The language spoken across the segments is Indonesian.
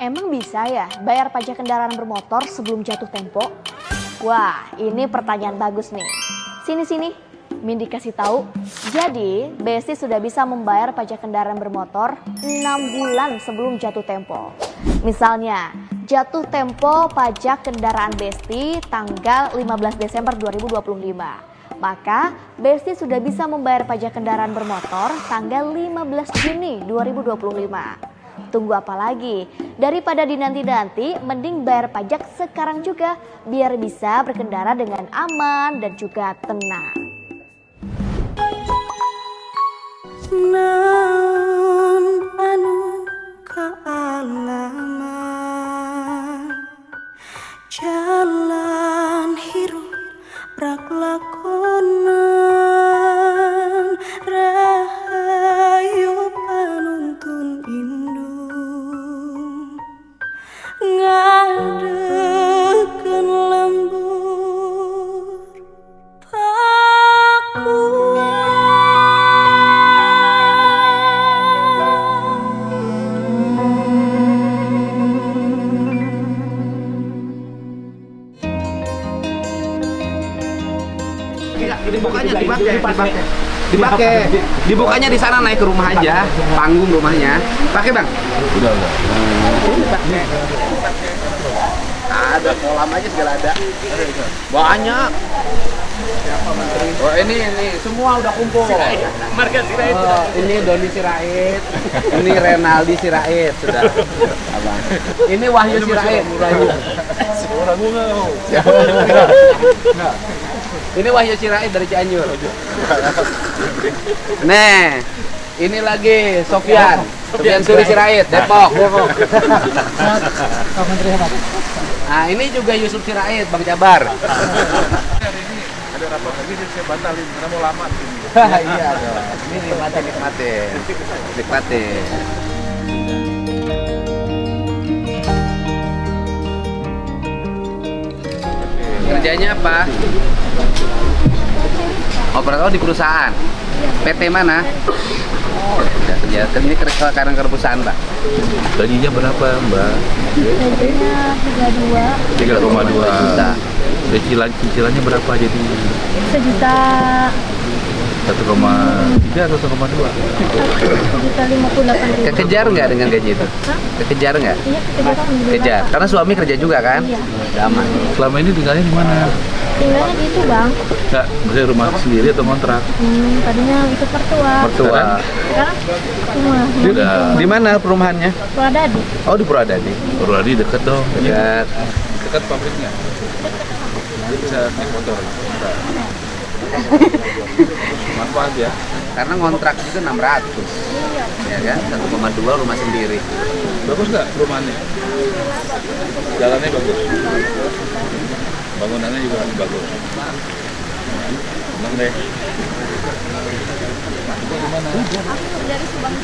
Emang bisa ya bayar pajak kendaraan bermotor sebelum jatuh tempo? Wah, ini pertanyaan bagus nih. Sini, Mindy kasih tahu. Jadi, Besti sudah bisa membayar pajak kendaraan bermotor 6 bulan sebelum jatuh tempo. Misalnya, jatuh tempo pajak kendaraan Besti tanggal 15 Desember 2025. Maka, Besti sudah bisa membayar pajak kendaraan bermotor tanggal 15 Juni 2025. Tunggu apa lagi? Daripada dinanti-nanti, mending bayar pajak sekarang juga biar bisa berkendara dengan aman dan juga tenang. Naon anu kaalaman jalan hirup rak lakonan rahayu panuntun indung ngadekeun lembur pakuan. Dibukanya di sana, naik ke rumah aja, panggung rumahnya. Pakai bang? Udah. Ada kolam aja segala ada. Banyak. Oh ini semua udah kumpul. Marga Sirait. Ini Doni Sirait, ini Renaldi Sirait sudah. Abang. Ini Wahyu Sirait. Ini Wahyu Sirait dari Cianjur. Nih, ini lagi Sofyan Suri Sirait, Depok. Nah, ini juga Yusuf Sirait, Bang Jabar. Ada rapat lagi saya batalin karena mau lama sini. Iya dong. Ini nikmatin. Kerjanya apa? Operator di perusahaan. PT mana? Ya, ini karena ke perusahaan, Mbak. Gajinya berapa, Mbak? Gajinya 3,2 juta. Cicilannya berapa jadi? 1 juta. 1,3 atau 1,2? 1.058.000. Kekejar nggak dengan gaji itu? Kekejar nggak? Iya, Kejar. Karena suami kerja juga kan? Iya. Aman. Selama ini tinggalnya di mana? Tinggalnya di itu, Bang. Enggak, maksudnya rumah sendiri atau kontrak? Tadinya ikut mertua. Mertua. Sekarang rumah. Di mana perumahannya? Pradadi. Oh, di Purwodadi. Purwodadi deket dong. Dekat. Dekat pabriknya. Bisa naik motor. Manfaat ya. Karena ngontrak itu 600. Ya kan? 1,2 rumah sendiri. Bagus nggak perumahannya? Jalannya bagus. Bangunannya juga bagus. Senang deh. Itu di mana? Dari Subang.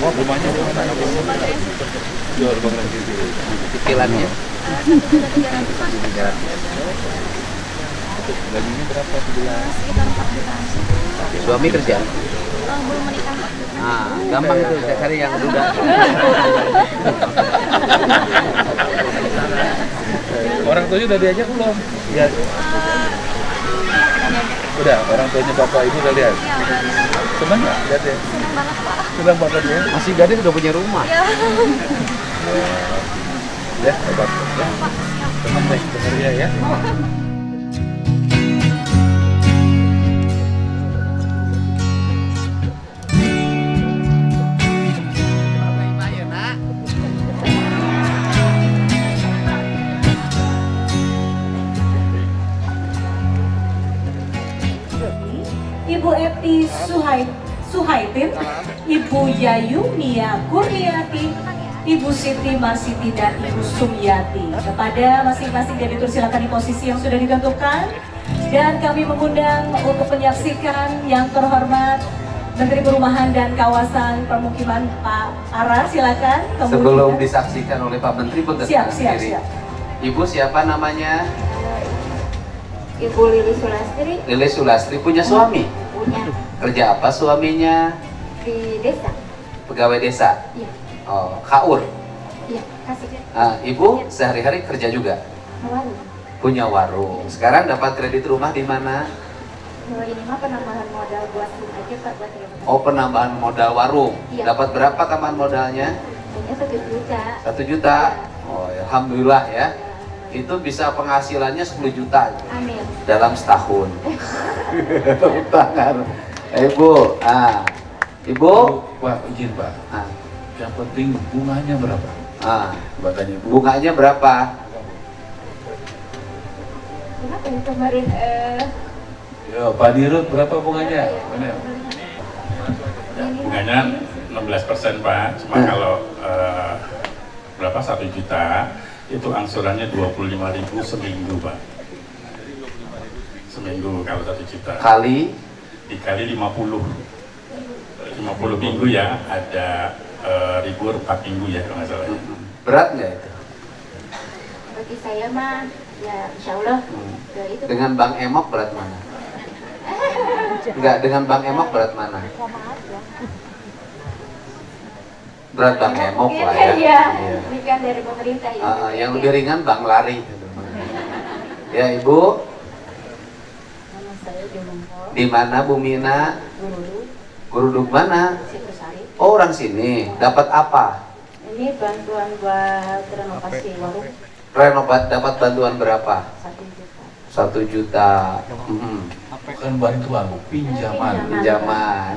Oh, rumahnya di mana? Jual Bang Ranggiti. Cicilannya. 1.300.000. Gajinya berapa sebulan? Sekitar 4 juta. Suami kerja? Belum menikah. Ah, gampang itu saya cari yang muda. Orang tuanya udah diajak belum? Iya. Udah, orang tuanya bapak ibu udah lihat? Iya, udah. Senang nggak lihat ya? Senang banget, Pak. Senang banget ya? Masih gadis udah punya rumah. Iya. Ya, hebat. Ya. Senang deh dengarnya ya. Ibu Eti Suhaitin, Ibu Yayu Nia Kurniati, Ibu Siti Marsiti dan Ibu Sumyati. Kepada masing-masing debitur silakan di posisi yang sudah ditentukan. Dan kami mengundang untuk menyaksikan yang terhormat Menteri Perumahan dan Kawasan Permukiman Pak Ara, silakan. Sebelum disaksikan oleh Pak Menteri pun siap. Ibu siapa namanya? Ibu Lili Sulastri. Lili Sulastri punya suami? Punya. Kerja apa suaminya? Di desa. Pegawai desa? Iya. Oh, KUR? Iya, kasih. Ibu sehari-hari kerja juga? Warung. Punya warung. Sekarang dapat kredit rumah di mana? Kalau ini mah penambahan modal buat ini aja Pak, buat renovasi. Oh, penambahan modal warung. Iya. Dapat berapa tambahan modalnya? Punya 1 juta. 1 juta. Oh, alhamdulillah ya. Itu bisa penghasilannya 10 juta Amin. dalam setahun. Tepuk tangan. Ibu, Ibu, Pak, izin Pak. Yang penting bunganya berapa? Coba tanya Bu. Bunganya berapa? Kenapa yang kemarin Yo, Pak Dirut berapa bunganya? Mana? Bunganya 16% Pak, cuma kalau berapa 1 juta itu angsurannya 25.000 seminggu Pak. Seminggu kalau 1 juta. Kali Dikali 50 minggu ya, ada libur 4 minggu ya kalau nggak salah. berat nggak itu? bagi saya mah ya insya Allah itu Dengan Bang Emok berat mana? Enggak, dengan Bang Emok berat mana? Berat Bang Emok lah ya. Iya, ini kan dari pemerintah ya. Yang lebih ringan Bang Lari. Ya Ibu, Nama saya Jumongko, di mana Bu Mina? Guru, Guruduk mana? Situsari. Oh, orang sini. Dapat apa? Ini bantuan buat renovasi warung Renovat dapat bantuan berapa? 1 juta. 1 juta. Bukan bantuan, pinjaman. Pinjaman.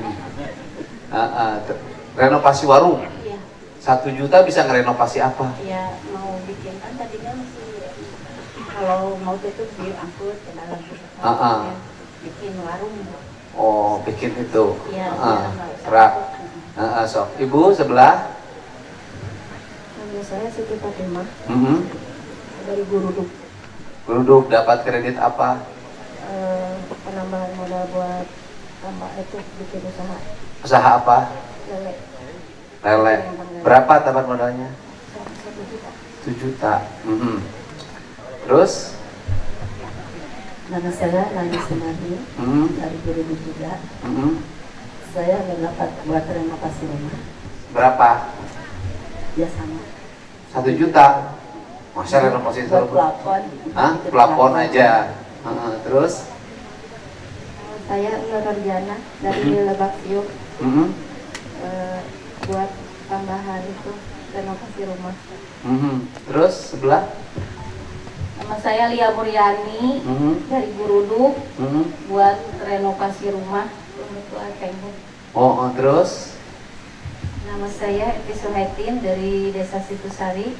Renovasi warung. Iya, 1 juta bisa ngerenovasi apa? ya mau bikin kan tadinya masih kalau mau tutup diangkut ke dalam gitu. Ya, bikin warung. Oh, bikin itu. Iya, Rak. Sok. Ibu sebelah. Nama saya Siti Fatimah dari Guruduk. Guruduk dapat kredit apa? Penambahan modal buat tambah itu bikin usaha Usaha apa? lele Lele. Berapa tambahan modalnya? 1 juta. 1 juta. Terus? Nama saya Nani Sumarni dari Guruduk juga. Saya nggak dapat buat renovasi rumah. Berapa? Ya sama. 1 juta. Masa renovasi Buat rumah? plafon. Itu Plafon aja. Terus? Saya Nurjana dari Lebak Siuk. Buat tambahan itu renovasi rumah. Terus sebelah? Nama saya Lia Muryani dari Guruduk buat renovasi rumah untuk tembok. Terus? Nama saya Eti Suhaitin dari Desa Situsari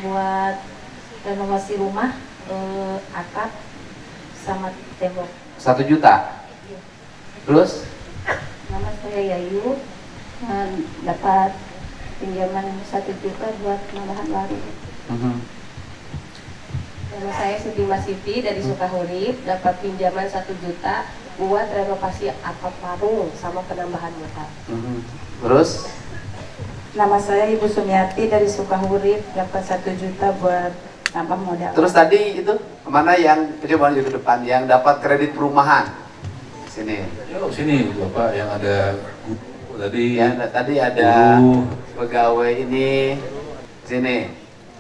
buat renovasi rumah atap sama tembok. 1 juta. Terus? Nama saya Yayu dapat pinjaman 1 juta buat tambahan baru. Nama saya Sutima Siti dari Sukahurip, dapat pinjaman 1 juta buat renovasi atap warung sama penambahan modal. Terus? Nama saya Ibu Sumiati dari Sukahurip dapat 1 juta buat tambah modal. Terus tadi itu kemana yang coba maju ke depan yang dapat kredit perumahan? Sini. Yuk sini Bapak yang ada tadi. Tadi ada guru. pegawai ini. Sini.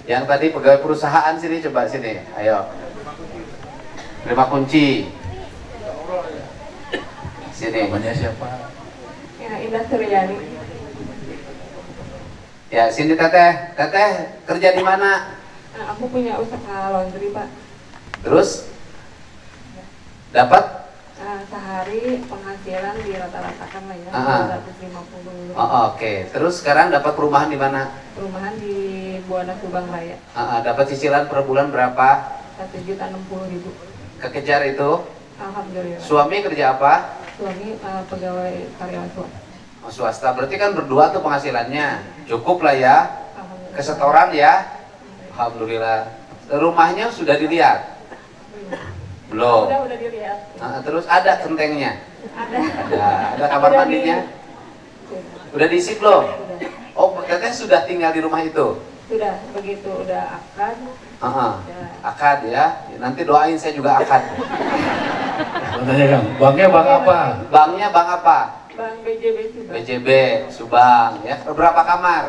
Yang tadi pegawai perusahaan sini, coba sini. Ayo. Terima kunci. Sini. Namanya siapa? Ya, Indah Suryani. Ya, sini Teteh. Teteh kerja di mana? Aku punya usaha laundry Pak. Terus dapat? Sehari penghasilan di rata-ratakan lah ya, 250. Oke. Terus sekarang dapat perumahan di mana? Perumahan di Buana Subang Raya. Dapat cicilan per bulan berapa? 1.060.000. Kekejar itu? Alhamdulillah. Suami kerja apa? Suami pegawai karyawan swasta. Swasta. Berarti kan berdua tuh penghasilannya. Cukup lah ya. Alhamdulillah. Kesetoran ya. Alhamdulillah. Rumahnya sudah dilihat? Belum. Udah dilihat. Terus ada gentengnya? Ada. Ada kamar mandinya? Udah diisi belum? Oh, Teteh sudah tinggal di rumah itu? Sudah, begitu udah akad. Akad ya. Nanti doain saya juga akad. Tanya Kang, banknya bank apa? Banknya bank apa? Bank BJB Subang. BJB Subang ya. Berapa kamar?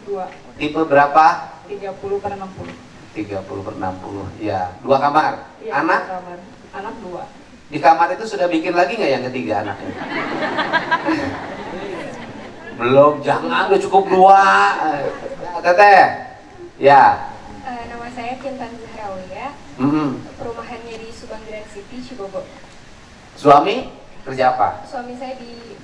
2. Tipe berapa? 30/60. 30/60. Ya, 2 kamar. Iya, Anak? 2 kamar. Anak 2. Di kamar itu sudah bikin lagi nggak yang ketiga anaknya? Belum, jangan, udah cukup 2. Teteh? Ya. Nama saya Kintan Zahrawiyah. Perumahannya di Subang Grand City, Cibubur. Suami kerja apa? Suami saya di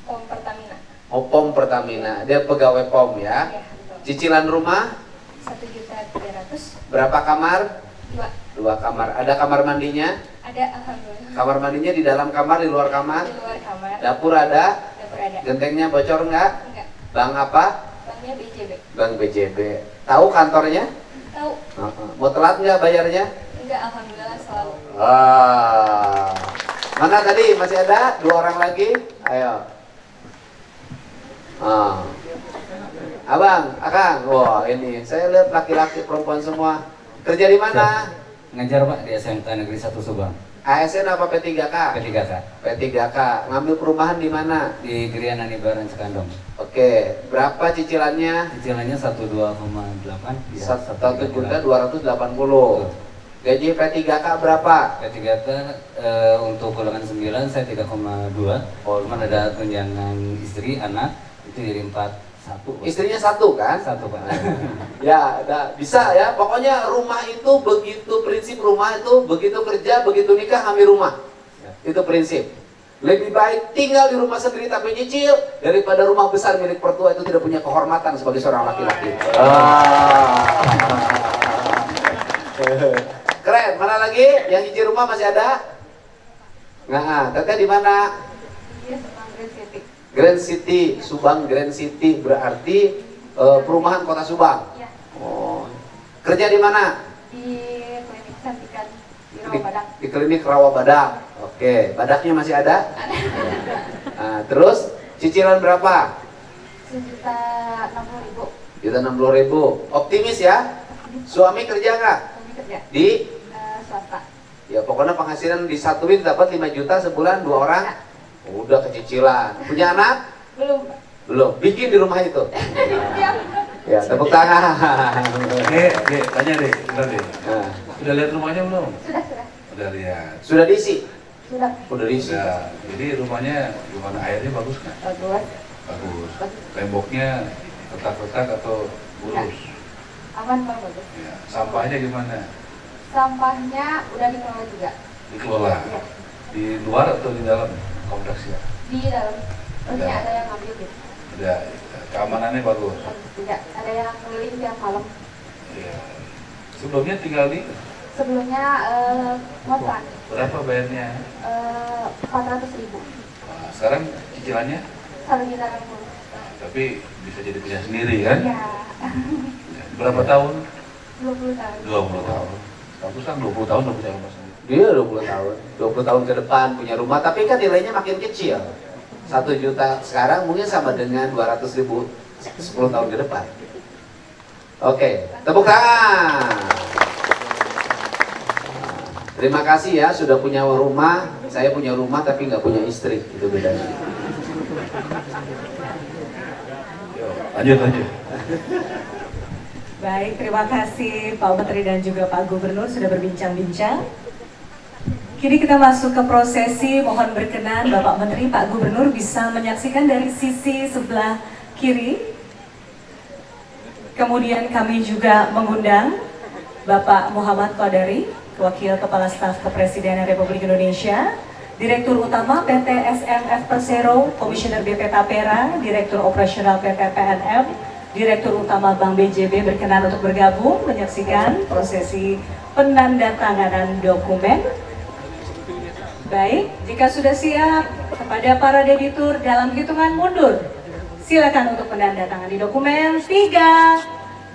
POM Pertamina. Oh, POM Pertamina. Dia pegawai POM ya? Ya, betul. Cicilan rumah? 1.300.000. Berapa kamar? 2. 2 kamar. Ada kamar mandinya? Ada, alhamdulillah. Kamar mandinya di dalam kamar, di luar kamar? Di luar kamar. Dapur ada? Dapur ada. Gentengnya bocor nggak? Enggak. Bank apa? Banknya BJB. Bank BJB. Tahu kantornya? Tahu? Mau telat nggak bayarnya? Enggak, alhamdulillah selalu. Mana tadi? Masih ada 2 orang lagi? Ayo. Abang, Akang. Wah, ini saya lihat laki-laki perempuan semua. Kerja di mana? Ngajar Pak di SMK Negeri 1 Subang. ASN apa P3K? P3K. P3K. Ngambil perumahan di mana? Di Griana Nibaran Sekandong. Oke, berapa cicilannya? Cicilannya 12,8. 1.280.000. Gaji P3K berapa? P3K untuk golongan 9 saya 3,2. Cuman ada tunjangan istri, anak itu jadi 4,1. Istrinya 1 kan? 1 Pak. Ya, bisa ya. Pokoknya rumah itu begitu, prinsip rumah itu begitu kerja, begitu nikah ambil rumah. Itu prinsip. Lebih baik tinggal di rumah sendiri tapi nyicil daripada rumah besar milik pertua itu tidak punya kehormatan sebagai seorang laki-laki. Keren. Mana lagi? Yang nyicil rumah masih ada? Nah, Teteh di mana? Iya, Subang Grand City. Grand City, Subang Grand City berarti perumahan Kota Subang. Iya. Oh. Kerja di mana? Di klinik kecantikan di Rawabadak. Di klinik Rawabadak. Oke, badaknya masih ada? Nah, terus cicilan berapa? 1.060.000. 1.060.000. Optimis ya? Suami kerja nggak? Suami kerja. Di? Swasta. Ya pokoknya penghasilan disatuin dapat 5 juta sebulan 2 orang. Udah kecicilan. Punya anak? Belum. Belum. Bikin di rumah itu. Ya, tepuk tangan. Dek, tanya deh, bentar deh. Nah, Udah lihat rumahnya belum? Sudah. Udah lihat. sudah diisi? Sudah. Udah diisi. Udah. Jadi rumahnya gimana? Airnya bagus nggak? Bagus. Bagus. Temboknya retak-retak atau lurus? Aman Bang, bagus. Ya. Sampahnya gimana? Sampahnya udah dikelola juga. Dikelola. Iya. Di luar atau di dalam kompleksnya? Di dalam. Maksudnya ada yang ngambil gitu. Ada. Keamanannya bagus. Tidak, ada yang keliling tiap malam. Iya. Sebelumnya tinggal di? Sebelumnya ngontrak. Berapa bayarnya? 400.000. Nah, sekarang cicilannya? 1.060. Nah, tapi bisa jadi punya sendiri kan? Iya. Berapa tahun? 20 tahun. 20 tahun. Bagus kan 20 tahun udah punya rumah sendiri. Dia 20 tahun. 20 tahun ke depan punya rumah, tapi kan nilainya makin kecil. 1 juta sekarang mungkin sama dengan 200.000 10 tahun ke depan. Oke, tepuk tangan. Terima kasih ya sudah punya rumah. Saya punya rumah tapi nggak punya istri, itu bedanya. Lanjut. Baik, terima kasih Pak Menteri dan juga Pak Gubernur sudah berbincang-bincang. Kini kita masuk ke prosesi, mohon berkenan Bapak Menteri, Pak Gubernur bisa menyaksikan dari sisi sebelah kiri. Kemudian kami juga mengundang Bapak Muhammad Qadari, Wakil Kepala Staf Kepresidenan Republik Indonesia, Direktur Utama PT SMF Persero, Komisioner BP Tapera, Direktur Operasional PT PNM, Direktur Utama Bank BJB berkenan untuk bergabung menyaksikan prosesi penandatanganan dokumen. Baik, jika sudah siap, kepada para debitur dalam hitungan mundur, silakan untuk menandatangani dokumen. 3,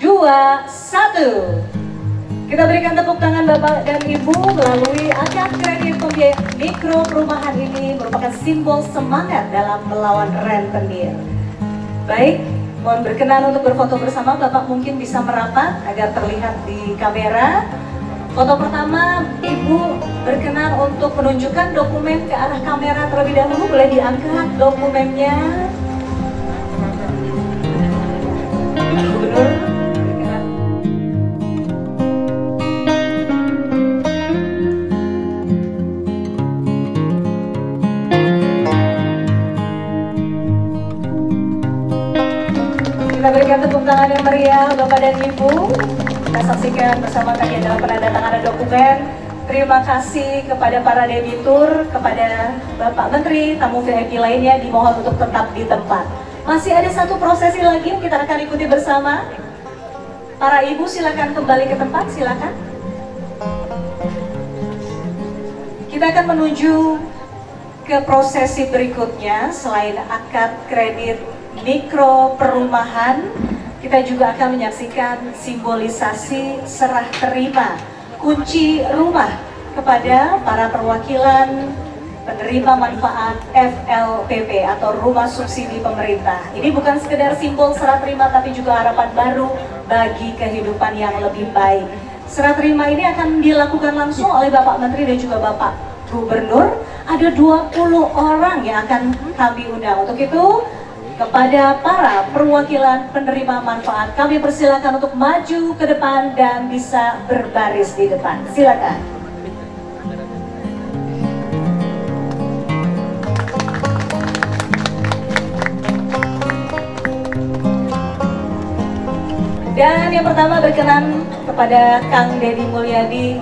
2, 1. Kita berikan tepuk tangan Bapak dan Ibu melalui akad kredit pembiayaan mikro perumahan ini merupakan simbol semangat dalam melawan rentenir. Baik, mohon berkenan untuk berfoto bersama. Bapak mungkin bisa merapat agar terlihat di kamera. Foto pertama, Ibu berkenan untuk menunjukkan dokumen ke arah kamera terlebih dahulu. Boleh diangkat dokumennya. Gubernur. meriah Bapak dan Ibu. Kita saksikan bersama tadi adalah penandatanganan dokumen. Terima kasih kepada para debitur, kepada Bapak Menteri, tamu VIP lainnya dimohon untuk tetap di tempat. Masih ada satu prosesi lagi yang kita akan ikuti bersama. Para ibu silakan kembali ke tempat, silakan. Kita akan menuju ke prosesi berikutnya. Selain akad kredit mikro perumahan, kita juga akan menyaksikan simbolisasi serah terima kunci rumah kepada para perwakilan penerima manfaat FLPP atau rumah subsidi pemerintah. Ini bukan sekedar simbol serah terima tapi juga harapan baru bagi kehidupan yang lebih baik. Serah terima ini akan dilakukan langsung oleh Bapak Menteri dan juga Bapak Gubernur. Ada 20 orang yang akan kami undang. Untuk itu, kepada para perwakilan penerima manfaat, kami persilakan untuk maju ke depan dan bisa berbaris di depan. Silakan. Dan yang pertama berkenan kepada Kang Deddy Mulyadi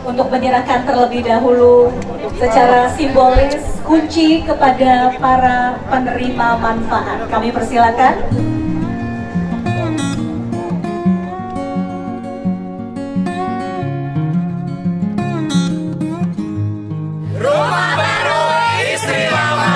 untuk menyerahkan terlebih dahulu secara simbolis kunci kepada para penerima manfaat. Kami persilakan. Rumah baru istri lama.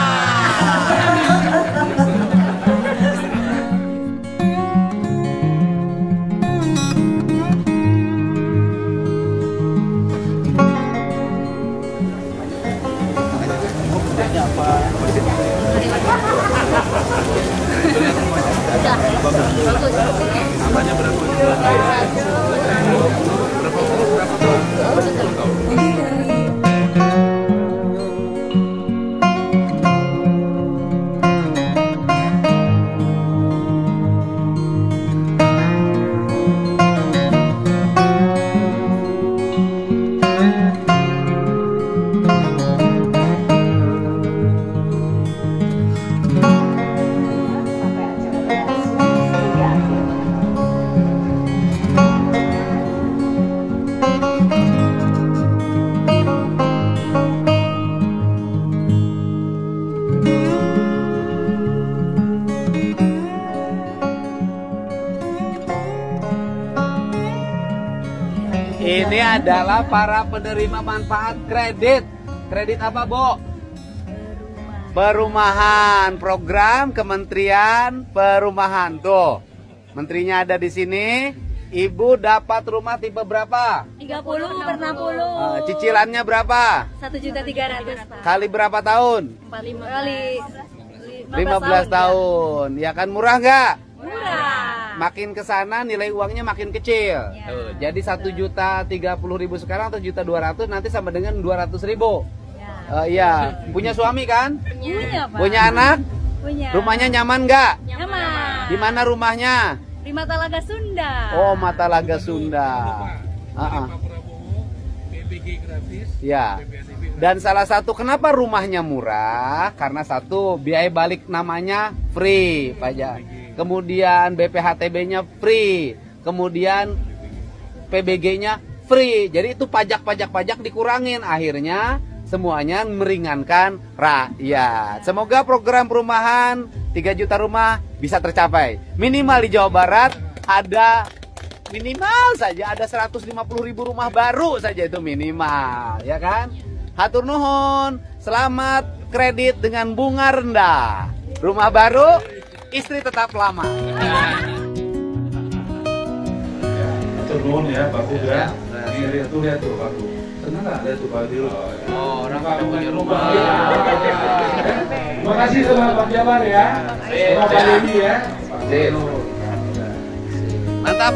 Ini adalah para penerima manfaat kredit. Kredit apa, Bu? Perumahan. Program Kementerian Perumahan. Tuh, menterinya ada di sini. Ibu dapat rumah tipe berapa? 30 per 60. Cicilannya berapa? 1.300.000 Pak. Kali berapa tahun? 45 kali 15 tahun. Ya kan murah nggak? Murah. Makin ke sana nilai uangnya makin kecil. Tuh, jadi 1.030.000 sekarang atau 1.200.000 nanti sama dengan 200.000. Iya. Punya suami kan? Punya, Pak. Punya anak? Punya. Rumahnya nyaman nggak? Nyaman. Di mana rumahnya? Di Matalaga Sunda. Oh, Matalaga Sunda. Ya. Dan salah satu kenapa rumahnya murah? Karena satu biaya balik namanya free, pajak. Kemudian BPHTB-nya free, kemudian PBG-nya free. Jadi itu pajak dikurangin, akhirnya semuanya meringankan rakyat. Semoga program perumahan 3 juta rumah bisa tercapai. Minimal di Jawa Barat ada minimal saja ada 150.000 rumah baru saja, itu minimal, ya kan? Hatur nuhun, selamat kredit dengan bunga rendah. Rumah baru, istri tetap lama. Hatur nuhun ya, Pak Bud ya. Lihat tuh Pak Bud. Senang nggak lihat tuh Pak Bud? Oh, orang pada punya rumah. Terima kasih sama Pak Jabar ya. Sama Pak Deddy ya. Mantap.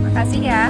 Makasih ya.